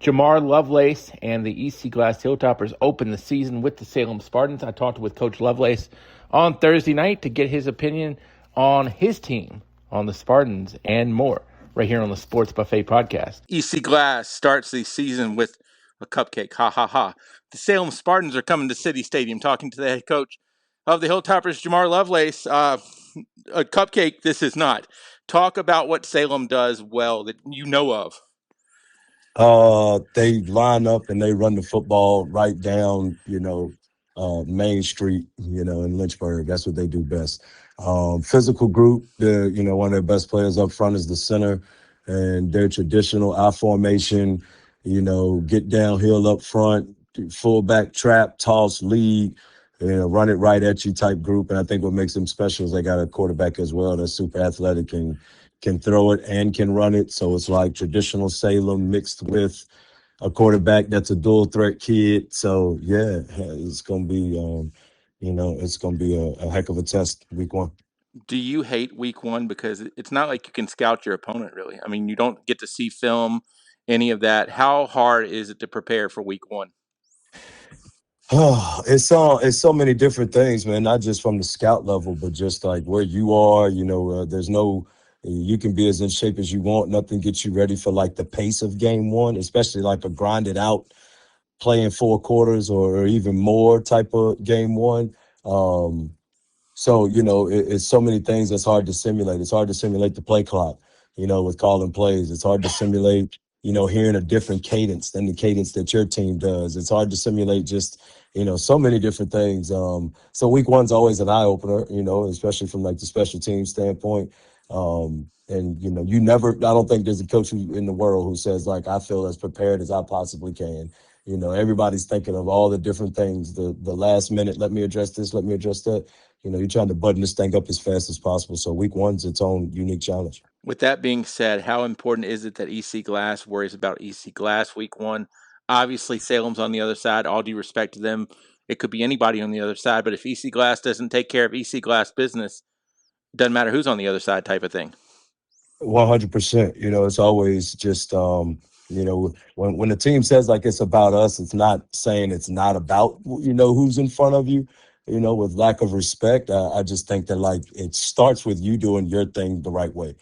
Jamar Lovelace and the EC Glass Hilltoppers open the season with the Salem Spartans. I talked with Coach Lovelace on Thursday night to get his opinion on his team, on the Spartans, and more, right here on the Sports Buffet podcast. EC Glass starts the season with a cupcake. Ha, ha, ha. The Salem Spartans are coming to City Stadium, talking to the head coach of the Hilltoppers, Jamar Lovelace. A cupcake, this is not. Talk about what Salem does well that you know of. They line up and they run the football right down, Main Street, in Lynchburg. That's what they do best. Physical group, one of their best players up front is the center, and their traditional I formation, get downhill up front, fullback trap, toss, lead, run it right at you type group. And I think what makes them special is they got a quarterback as well that's super athletic and can throw it and can run it. So it's like traditional Salem mixed with a quarterback that's a dual threat kid. So yeah, it's gonna be a heck of a test week one. Do you hate week one? Because it's not like you can scout your opponent, really. I mean, you don't get to see film, any of that. How hard is it to prepare for week one? Oh, it's so many different things, man. Not just from the scout level, but just like where you are. You can be as in shape as you want. Nothing gets you ready for like the pace of game one, especially like a grinded out playing 4 quarters or even more type of game one. So, it's so many things that's hard to simulate. It's hard to simulate the play clock, with calling plays. It's hard to simulate, hearing a different cadence than the cadence that your team does. It's hard to simulate just, so many different things. So week one's always an eye opener, especially from like the special team standpoint. And I don't think there's a coach in the world who says like, I feel as prepared as I possibly can. Everybody's thinking of all the different things, the last minute, let me address this, let me address that. You're trying to button this thing up as fast as possible. So week one's its own unique challenge. With that being said, how important is it that EC Glass worries about EC Glass week one? Obviously, Salem's on the other side. All due respect to them. It could be anybody on the other side. But if EC Glass doesn't take care of EC Glass business, doesn't matter who's on the other side type of thing. 100%. It's always just, when the team says like it's about us, it's not saying it's not about, who's in front of you, with lack of respect. I just think that like it starts with you doing your thing the right way.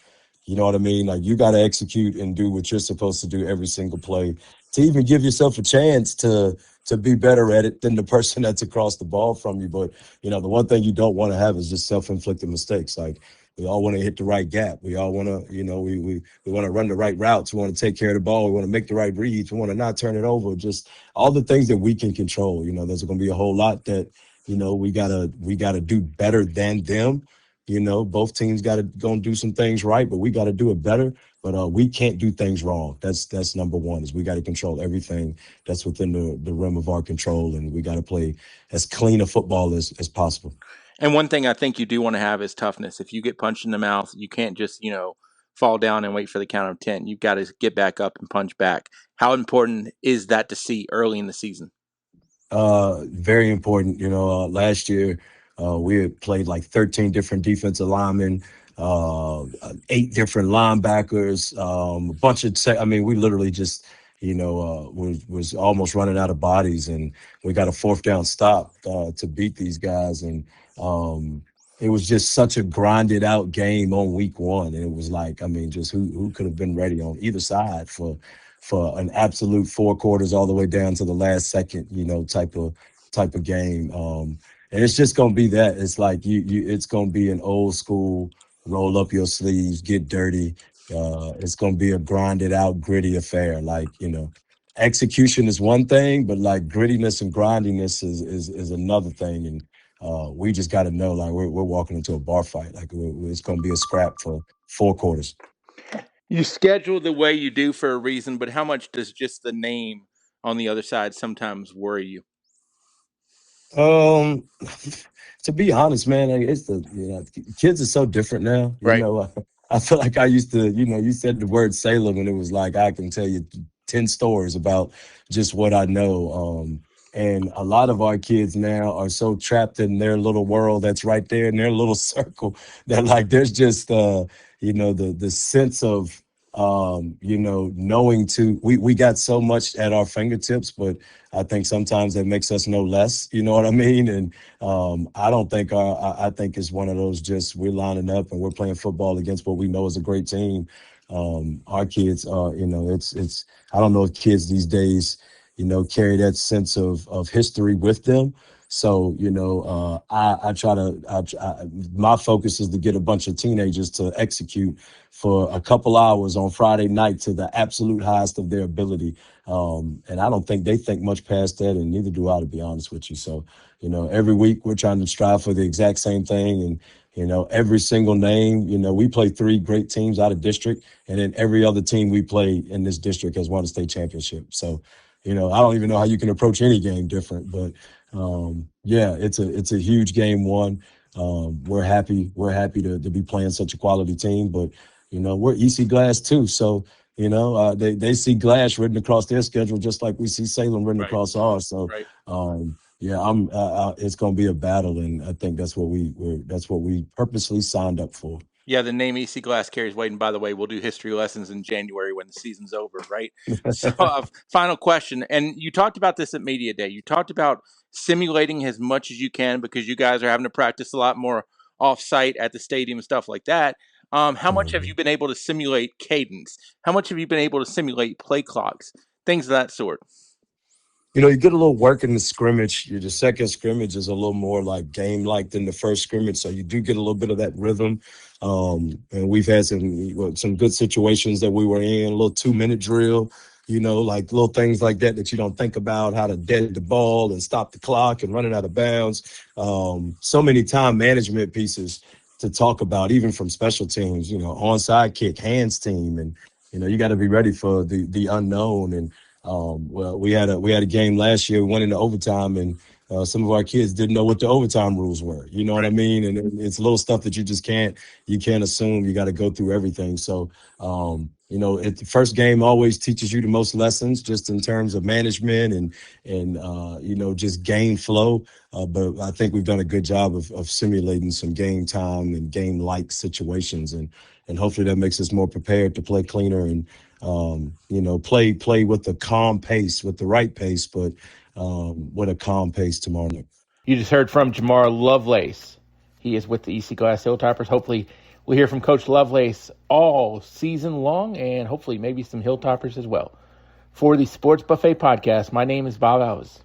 You know what I mean? Like you got to execute and do what you're supposed to do every single play to even give yourself a chance to be better at it than the person that's across the ball from you. But, the one thing you don't want to have is just self-inflicted mistakes. Like we all want to hit the right gap. We all want to, we want to run the right routes. We want to take care of the ball. We want to make the right reads. We want to not turn it over. Just all the things that we can control. There's going to be a whole lot that, we gotta do better than them. Both teams got to go and do some things right, but we got to do it better. But we can't do things wrong. That's number one. Is we got to control everything that's within the realm of our control, and we got to play as clean a football as possible. And one thing I think you do want to have is toughness. If you get punched in the mouth, you can't just fall down and wait for the count of 10. You've got to get back up and punch back. How important is that to see early in the season? Very important. Last year we had played like 13 different defensive linemen, 8 different linebackers, a bunch of. We literally just was almost running out of bodies, and we got a 4th down stop to beat these guys, and it was just such a grinded out game on week one, and it was like just who could have been ready on either side for an absolute 4 quarters all the way down to the last second, type of game. And it's just gonna be that. It's like it's gonna be an old school roll up your sleeves, get dirty. It's gonna be a grinded out, gritty affair. Like, execution is one thing, but like grittiness and grindiness is another thing. And we just got to know, like we're walking into a bar fight. Like it's gonna be a scrap for 4 quarters. You schedule the way you do for a reason, but how much does just the name on the other side sometimes worry you? To be honest, man, it's kids are so different now. Right. I feel like I used to, you said the word Salem and it was like I can tell you 10 stories about just what I know. And a lot of our kids now are so trapped in their little world that's right there in their little circle that like there's just the sense of knowing we got so much at our fingertips, but I think sometimes that makes us know less, you know what I mean? And I don't think I think it's one of those, just we're lining up and we're playing football against what we know is a great team. Our kids are, it's I don't know if kids these days, carry that sense of history with them. So, I try to, my focus is to get a bunch of teenagers to execute for a couple hours on Friday night to the absolute highest of their ability. And I don't think they think much past that, and neither do I, to be honest with you. So, every week we're trying to strive for the exact same thing. And, every single name, we play 3 great teams out of district, and then every other team we play in this district has won a state championship. So, I don't even know how you can approach any game different, but yeah, it's a huge game one. We're happy to be playing such a quality team, but we're EC Glass too. So, they see Glass written across their schedule just like we see Salem written Right. across ours. So, Right. yeah, it's going to be a battle, and I think that's what we purposely signed up for. Yeah, the name EC Glass carries weight. And by the way, we'll do history lessons in January when the season's over, right? So, final question. And you talked about this at Media Day. You talked about simulating as much as you can because you guys are having to practice a lot more off-site at the stadium and stuff like that. How much have you Mhm. been able to simulate cadence? How much have you been able to simulate play clocks? Things of that sort. You get a little work in the scrimmage. The second scrimmage is a little more like game-like than the first scrimmage, so you do get a little bit of that rhythm. And we've had some good situations that we were in, a little 2-minute drill, like little things like that you don't think about, how to dead the ball and stop the clock and running out of bounds. So many time management pieces to talk about, even from special teams, onside kick, hands team, and you got to be ready for the unknown. And well, we had a game last year. We went into overtime, and some of our kids didn't know what the overtime rules were. You know what I Right. mean? And it's little stuff that you just can't assume. You got to go through everything. So, the first game always teaches you the most lessons, just in terms of management and just game flow. But I think we've done a good job of simulating some game time and game like situations, and hopefully that makes us more prepared to play cleaner and play with the calm pace, with the right pace, but with a calm pace tomorrow night. You just heard from Jamar Lovelace. He is with the EC Glass Hilltoppers. Hopefully, we'll hear from Coach Lovelace all season long, and hopefully maybe some Hilltoppers as well. For the Sports Buffet Podcast, my name is Bob Alves.